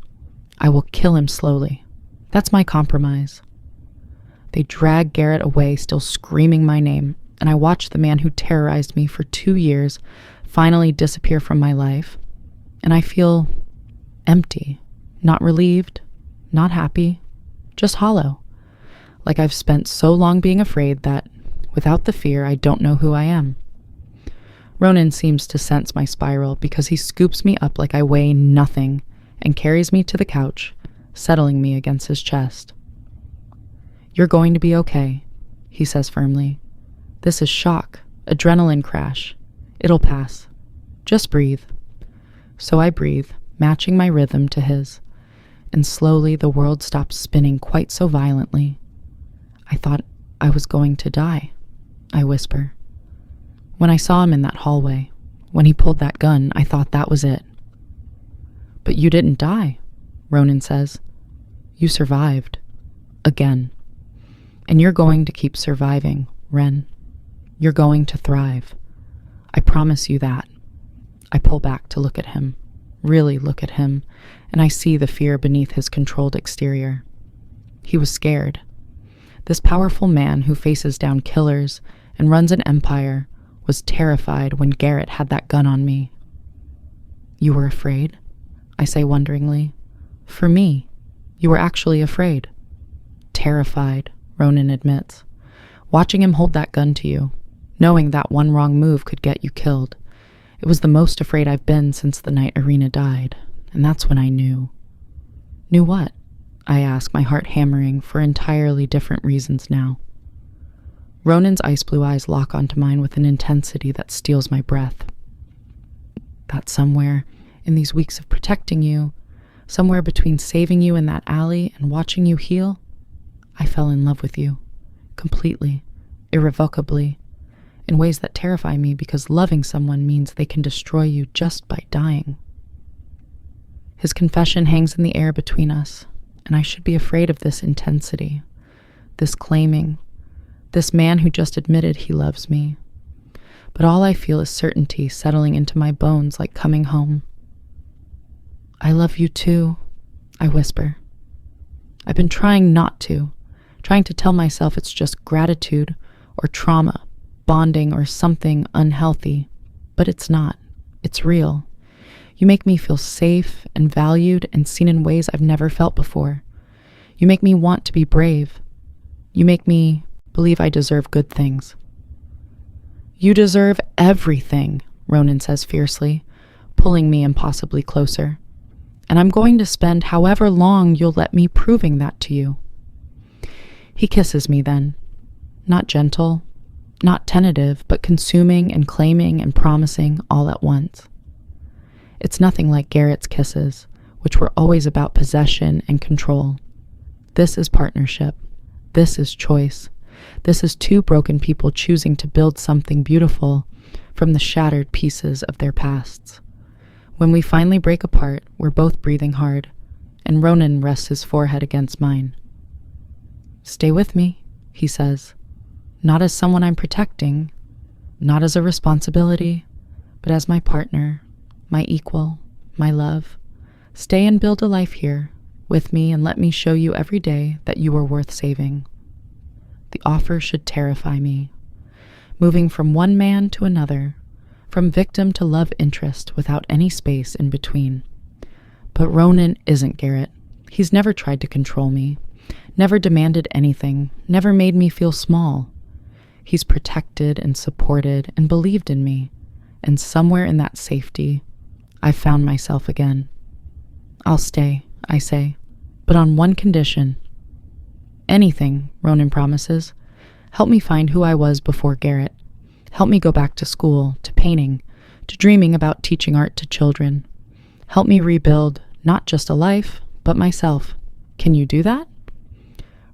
I will kill him slowly. That's my compromise. They drag Garrett away, still screaming my name, and I watch the man who terrorized me for 2 years finally disappear from my life, and I feel empty, not relieved, not happy, just hollow, like I've spent so long being afraid that, without the fear, I don't know who I am. Ronan seems to sense my spiral because he scoops me up like I weigh nothing and carries me to the couch, settling me against his chest. You're going to be okay, he says firmly. This is shock, adrenaline crash. It'll pass. Just breathe. So I breathe, matching my rhythm to his, and slowly the world stops spinning quite so violently. I thought I was going to die, I whisper. When I saw him in that hallway, when he pulled that gun, I thought that was it. But you didn't die, Ronan says. You survived. Again. And you're going to keep surviving, Wren. You're going to thrive. I promise you that. I pull back to look at him, really look at him, and I see the fear beneath his controlled exterior. He was scared. This powerful man who faces down killers and runs an empire was terrified when Garrett had that gun on me. You were afraid? I say wonderingly. For me, you were actually afraid. Terrified, Ronan admits. Watching him hold that gun to you, knowing that one wrong move could get you killed. It was the most afraid I've been since the night Irina died, and that's when I knew. Knew what? I ask, my heart hammering for entirely different reasons now. Ronan's ice blue eyes lock onto mine with an intensity that steals my breath. That somewhere, in these weeks of protecting you, somewhere between saving you in that alley and watching you heal, I fell in love with you, completely, irrevocably, in ways that terrify me because loving someone means they can destroy you just by dying. His confession hangs in the air between us, and I should be afraid of this intensity, this claiming, this man who just admitted he loves me. But all I feel is certainty settling into my bones like coming home. I love you too, I whisper. I've been trying not to, trying to tell myself it's just gratitude or trauma, bonding or something unhealthy, but it's not. It's real. You make me feel safe and valued and seen in ways I've never felt before. You make me want to be brave. You make me believe I deserve good things. You deserve everything, Ronan says fiercely, pulling me impossibly closer. And I'm going to spend however long you'll let me proving that to you. He kisses me then. Not gentle, not tentative, but consuming and claiming and promising all at once. It's nothing like Garrett's kisses, which were always about possession and control. This is partnership. This is choice. This is two broken people choosing to build something beautiful from the shattered pieces of their pasts. When we finally break apart, we're both breathing hard, and Ronan rests his forehead against mine. Stay with me, he says, not as someone I'm protecting, not as a responsibility, but as my partner, my equal, my love. Stay and build a life here with me and let me show you every day that you are worth saving. The offer should terrify me. Moving from one man to another, from victim to love interest without any space in between. But Ronan isn't Garrett. He's never tried to control me, never demanded anything, never made me feel small. He's protected and supported and believed in me, and somewhere in that safety, I've found myself again. I'll stay, I say, but on one condition. Anything, Ronan promises. Help me find who I was before Garrett. Help me go back to school, to painting, to dreaming about teaching art to children. Help me rebuild not just a life, but myself. Can you do that?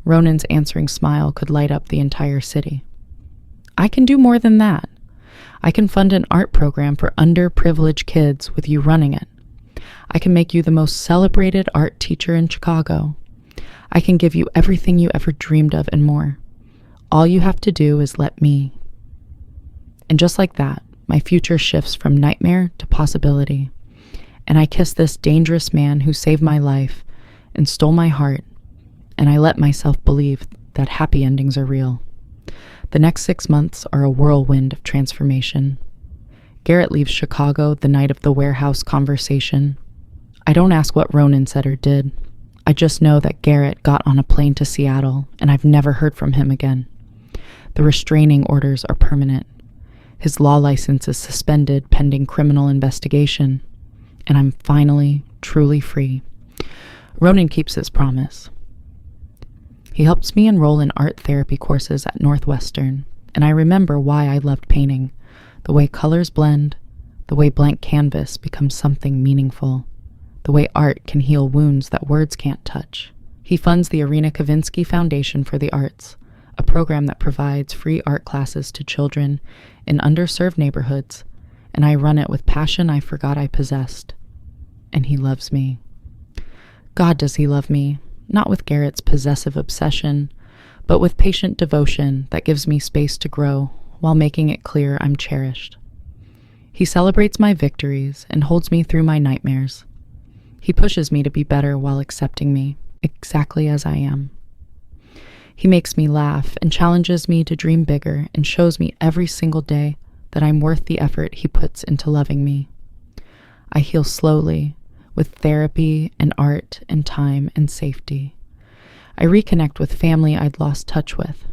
Ronan's answering smile could light up the entire city. I can do more than that. I can fund an art program for underprivileged kids with you running it. I can make you the most celebrated art teacher in Chicago. I can give you everything you ever dreamed of and more. All you have to do is let me. And just like that, my future shifts from nightmare to possibility. And I kiss this dangerous man who saved my life and stole my heart, and I let myself believe that happy endings are real. The next 6 months are a whirlwind of transformation. Garrett leaves Chicago the night of the warehouse conversation. I don't ask what Ronan said or did. I just know that Garrett got on a plane to Seattle, and I've never heard from him again. The restraining orders are permanent. His law license is suspended pending criminal investigation, and I'm finally, truly free. Ronan keeps his promise. He helps me enroll in art therapy courses at Northwestern, and I remember why I loved painting, the way colors blend, the way blank canvas becomes something meaningful, the way art can heal wounds that words can't touch. He funds the Ronan Kavinsky Foundation for the Arts, a program that provides free art classes to children in underserved neighborhoods, and I run it with passion I forgot I possessed. And he loves me. God, does he love me, not with Garrett's possessive obsession, but with patient devotion that gives me space to grow while making it clear I'm cherished. He celebrates my victories and holds me through my nightmares. He pushes me to be better while accepting me, exactly as I am. He makes me laugh and challenges me to dream bigger and shows me every single day that I'm worth the effort he puts into loving me. I heal slowly, with therapy and art and time and safety. I reconnect with family I'd lost touch with.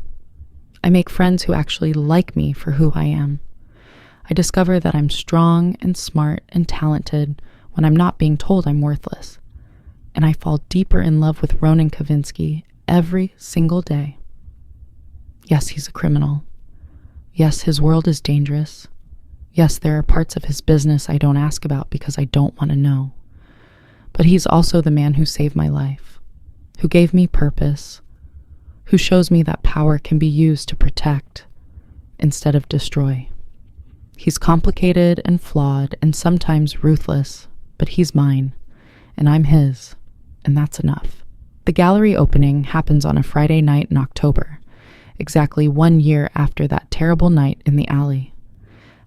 I make friends who actually like me for who I am. I discover that I'm strong and smart and talented when I'm not being told I'm worthless. And I fall deeper in love with Ronan Kavinsky every single day. Yes, he's a criminal. Yes, his world is dangerous. Yes, there are parts of his business I don't ask about because I don't want to know. But he's also the man who saved my life, who gave me purpose, who shows me that power can be used to protect instead of destroy. He's complicated and flawed and sometimes ruthless, but he's mine, and I'm his, and that's enough. The gallery opening happens on a Friday night in October, exactly 1 year after that terrible night in the alley.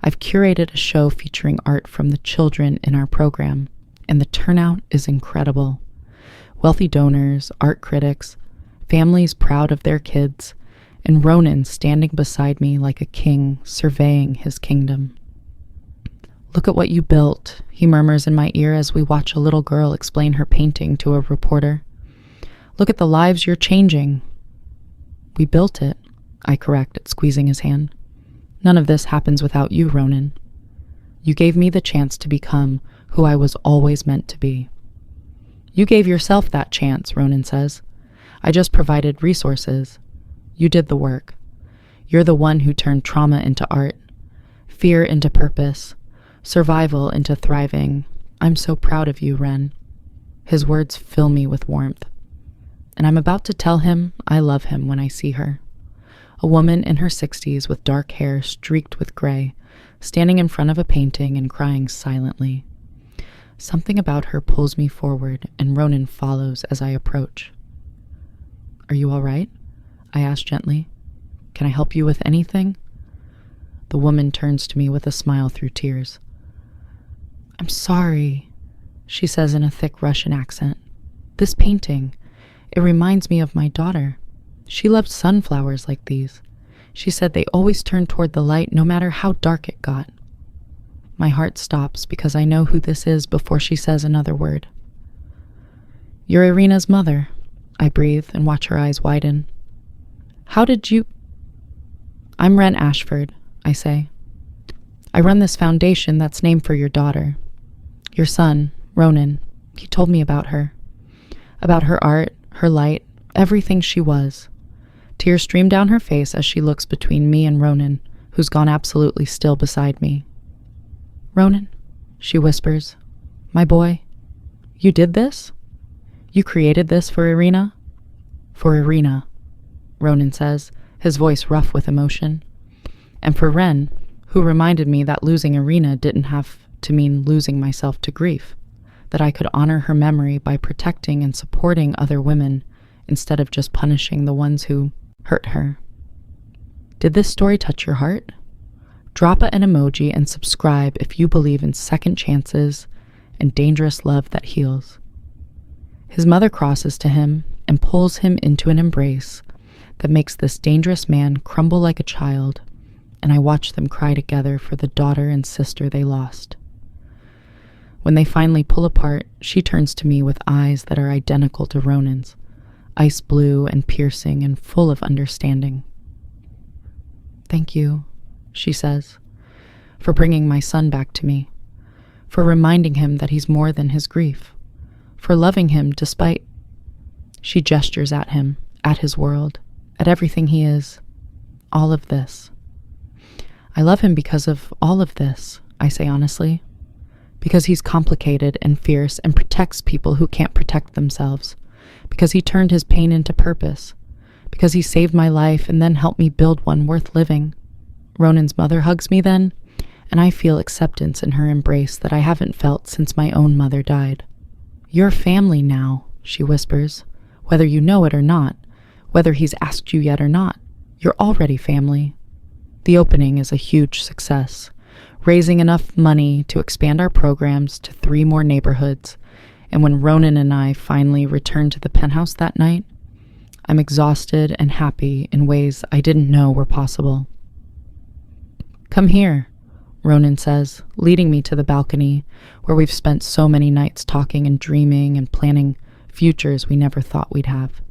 I've curated a show featuring art from the children in our program, and the turnout is incredible. Wealthy donors, art critics, families proud of their kids, and Ronan standing beside me like a king surveying his kingdom. Look at what you built, he murmurs in my ear as we watch a little girl explain her painting to a reporter. Look at the lives you're changing. We built it, I correct, squeezing his hand. None of this happens without you, Ronan. You gave me the chance to become who I was always meant to be. You gave yourself that chance, Ronan says. I just provided resources. You did the work. You're the one who turned trauma into art, fear into purpose, survival into thriving. I'm so proud of you, Wren. His words fill me with warmth. And I'm about to tell him I love him when I see her. A woman in her 60s with dark hair streaked with gray, standing in front of a painting and crying silently. Something about her pulls me forward, and Ronan follows as I approach. Are you all right? I ask gently. Can I help you with anything? The woman turns to me with a smile through tears. I'm sorry, she says in a thick Russian accent. This painting, it reminds me of my daughter. She loved sunflowers like these. She said they always turned toward the light no matter how dark it got. My heart stops because I know who this is before she says another word. You're Irina's mother, I breathe and watch her eyes widen. How did you... I'm Wren Ashford, I say. I run this foundation that's named for your daughter. Your son, Ronan, he told me about her. About her art, her light, everything she was. Tears stream down her face as she looks between me and Ronan, who's gone absolutely still beside me. Ronan, she whispers, my boy, you did this? You created this for Irina? For Irina, Ronan says, his voice rough with emotion. And for Wren, who reminded me that losing Irina didn't have to mean losing myself to grief, that I could honor her memory by protecting and supporting other women instead of just punishing the ones who hurt her. Did this story touch your heart? Drop an emoji and subscribe if you believe in second chances and dangerous love that heals. His mother crosses to him and pulls him into an embrace that makes this dangerous man crumble like a child, and I watch them cry together for the daughter and sister they lost. When they finally pull apart, she turns to me with eyes that are identical to Ronan's, ice blue and piercing and full of understanding. Thank you, she says, for bringing my son back to me, for reminding him that he's more than his grief, for loving him despite... She gestures at him, at his world, at everything he is, all of this. I love him because of all of this, I say honestly, because he's complicated and fierce and protects people who can't protect themselves, because he turned his pain into purpose, because he saved my life and then helped me build one worth living. Ronan's mother hugs me then, and I feel acceptance in her embrace that I haven't felt since my own mother died. You're family now, she whispers, whether you know it or not, whether he's asked you yet or not. You're already family. The opening is a huge success, raising enough money to expand our programs to 3 more neighborhoods, and when Ronan and I finally returned to the penthouse that night, I'm exhausted and happy in ways I didn't know were possible. Come here, Ronan says, leading me to the balcony where we've spent so many nights talking and dreaming and planning futures we never thought we'd have.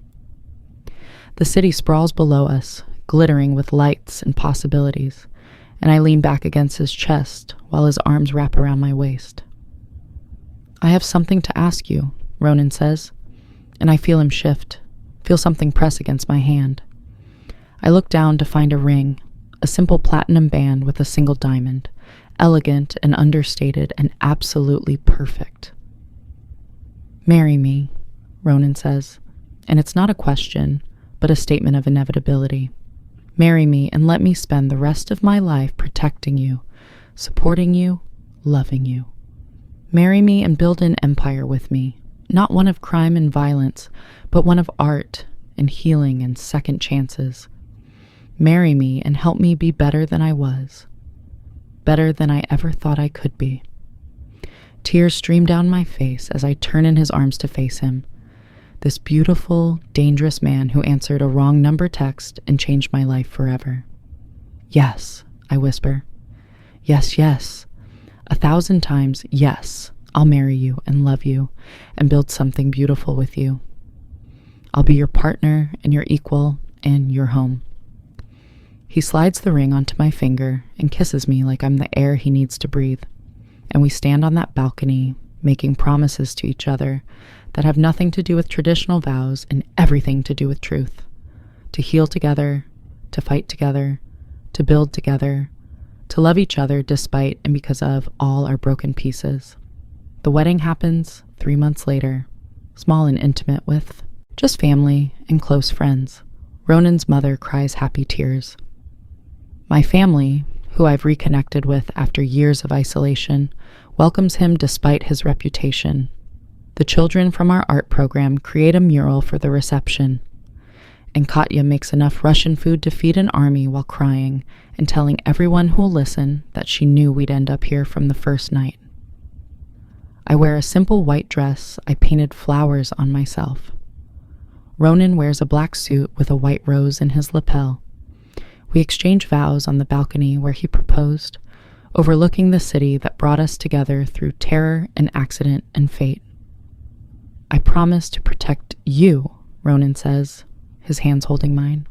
The city sprawls below us, glittering with lights and possibilities, and I lean back against his chest while his arms wrap around my waist. I have something to ask you, Ronan says, and I feel him shift, feel something press against my hand. I look down to find a ring, a simple platinum band with a single diamond, elegant and understated and absolutely perfect. Marry me, Ronan says, and it's not a question, but a statement of inevitability. Marry me and let me spend the rest of my life protecting you, supporting you, loving you. Marry me and build an empire with me, not one of crime and violence, but one of art and healing and second chances. Marry me and help me be better than I was, better than I ever thought I could be. Tears stream down my face as I turn in his arms to face him, this beautiful, dangerous man who answered a wrong number text and changed my life forever. Yes, I whisper. Yes, yes. 1,000 times, yes, I'll marry you and love you and build something beautiful with you. I'll be your partner and your equal and your home. He slides the ring onto my finger and kisses me like I'm the air he needs to breathe. And we stand on that balcony, making promises to each other that have nothing to do with traditional vows and everything to do with truth. To heal together, to fight together, to build together, to love each other despite and because of all our broken pieces. The wedding happens 3 months later, small and intimate with just family and close friends. Ronan's mother cries happy tears. My family, who I've reconnected with after years of isolation, welcomes him despite his reputation. The children from our art program create a mural for the reception, And Katya makes enough Russian food to feed an army while crying and telling everyone who'll listen that she knew we'd end up here from the first night. I wear a simple white dress I painted flowers on myself. Ronan wears a black suit with a white rose in his lapel. We exchange vows on the balcony where he proposed, overlooking the city that brought us together through terror and accident and fate. I promise to protect you, Ronan says, his hands holding mine.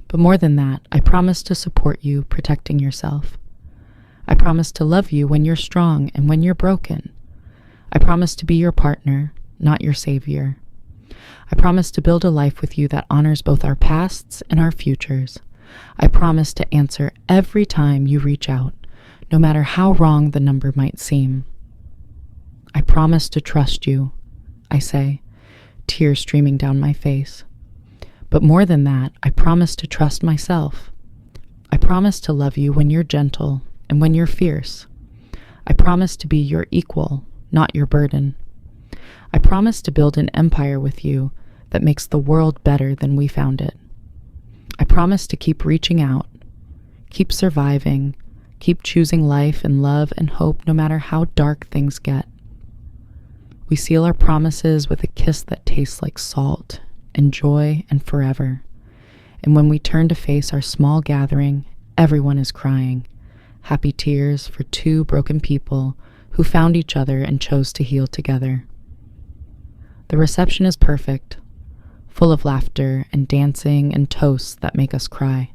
But more than that, I promise to support you protecting yourself. I promise to love you when you're strong and when you're broken. I promise to be your partner, not your savior. I promise to build a life with you that honors both our pasts and our futures. I promise to answer every time you reach out, no matter how wrong the number might seem. I promise to trust you, I say, tears streaming down my face. But more than that, I promise to trust myself. I promise to love you when you're gentle and when you're fierce. I promise to be your equal, not your burden. I promise to build an empire with you that makes the world better than we found it. I promise to keep reaching out, keep surviving, keep choosing life and love and hope no matter how dark things get. We seal our promises with a kiss that tastes like salt and joy and forever. And when we turn to face our small gathering, everyone is crying, happy tears for two broken people who found each other and chose to heal together. The reception is perfect, full of laughter and dancing and toasts that make us cry,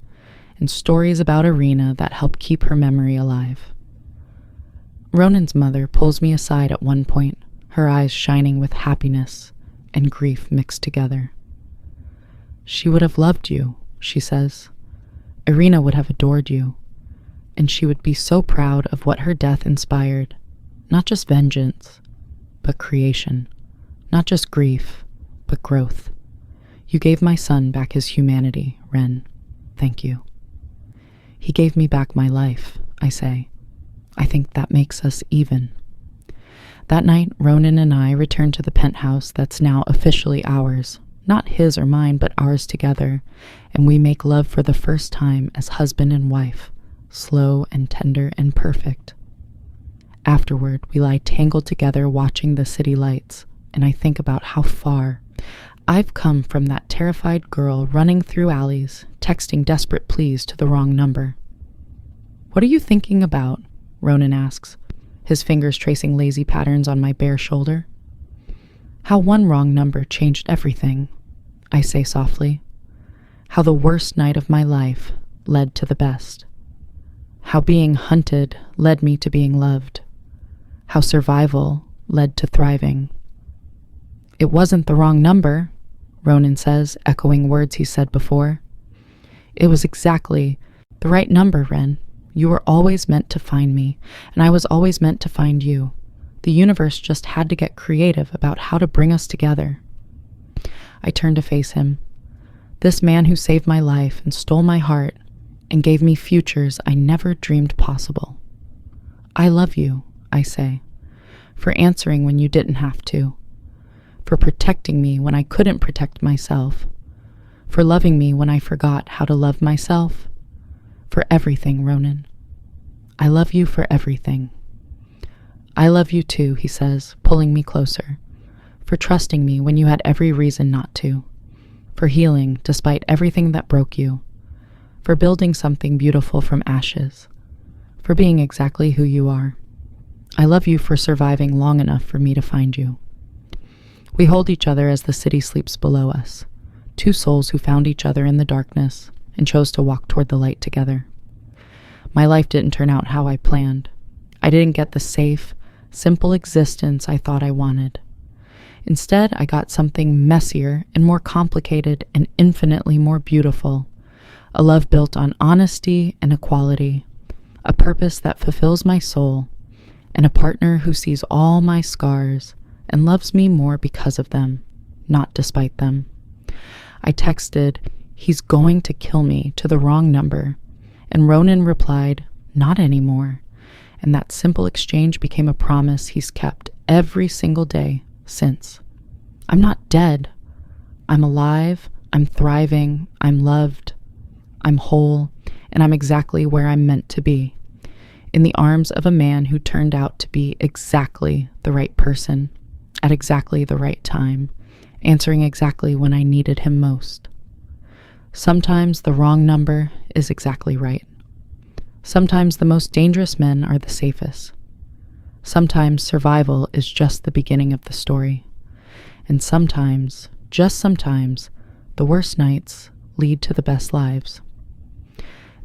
and stories about Irina that help keep her memory alive. Ronan's mother pulls me aside at one point, her eyes shining with happiness and grief mixed together. She would have loved you, she says. Irina would have adored you, and she would be so proud of what her death inspired, not just vengeance, but creation, not just grief, but growth. You gave my son back his humanity, Wren. Thank you. He gave me back my life, I say. I think that makes us even. That night, Ronan and I return to the penthouse that's now officially ours, not his or mine, but ours together, and we make love for the first time as husband and wife, slow and tender and perfect. Afterward, we lie tangled together watching the city lights, and I think about how far I've come from that terrified girl running through alleys, texting desperate pleas to the wrong number. What are you thinking about? Ronan asks, his fingers tracing lazy patterns on my bare shoulder. How one wrong number changed everything, I say softly. How the worst night of my life led to the best. How being hunted led me to being loved. How survival led to thriving. It wasn't the wrong number, Ronan says, echoing words he said before. It was exactly the right number, Wren. You were always meant to find me, and I was always meant to find you. The universe just had to get creative about how to bring us together. I turned to face him. This man who saved my life and stole my heart and gave me futures I never dreamed possible. I love you, I say, for answering when you didn't have to, for protecting me when I couldn't protect myself, for loving me when I forgot how to love myself, for everything, Ronan. I love you for everything. I love you too, he says, pulling me closer, for trusting me when you had every reason not to, for healing despite everything that broke you, for building something beautiful from ashes, for being exactly who you are. I love you for surviving long enough for me to find you. We hold each other as the city sleeps below us, two souls who found each other in the darkness and chose to walk toward the light together. My life didn't turn out how I planned. I didn't get the safe, simple existence I thought I wanted. Instead, I got something messier and more complicated and infinitely more beautiful, a love built on honesty and equality, a purpose that fulfills my soul, and a partner who sees all my scars and loves me more because of them, not despite them. I texted, "He's going to kill me," to the wrong number, and Ronan replied, "Not anymore," and that simple exchange became a promise he's kept every single day since. I'm not dead. I'm alive, I'm thriving, I'm loved, I'm whole, and I'm exactly where I'm meant to be, in the arms of a man who turned out to be exactly the right person, at exactly the right time, answering exactly when I needed him most. Sometimes the wrong number is exactly right. Sometimes the most dangerous men are the safest. Sometimes survival is just the beginning of the story. And sometimes, just sometimes, the worst nights lead to the best lives.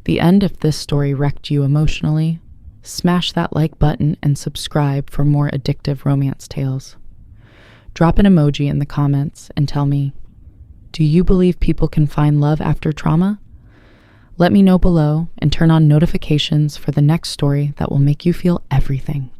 The end of this story wrecked you emotionally. Smash that like button and subscribe for more addictive romance tales. Drop an emoji in the comments and tell me, do you believe people can find love after trauma? Let me know below and turn on notifications for the next story that will make you feel everything.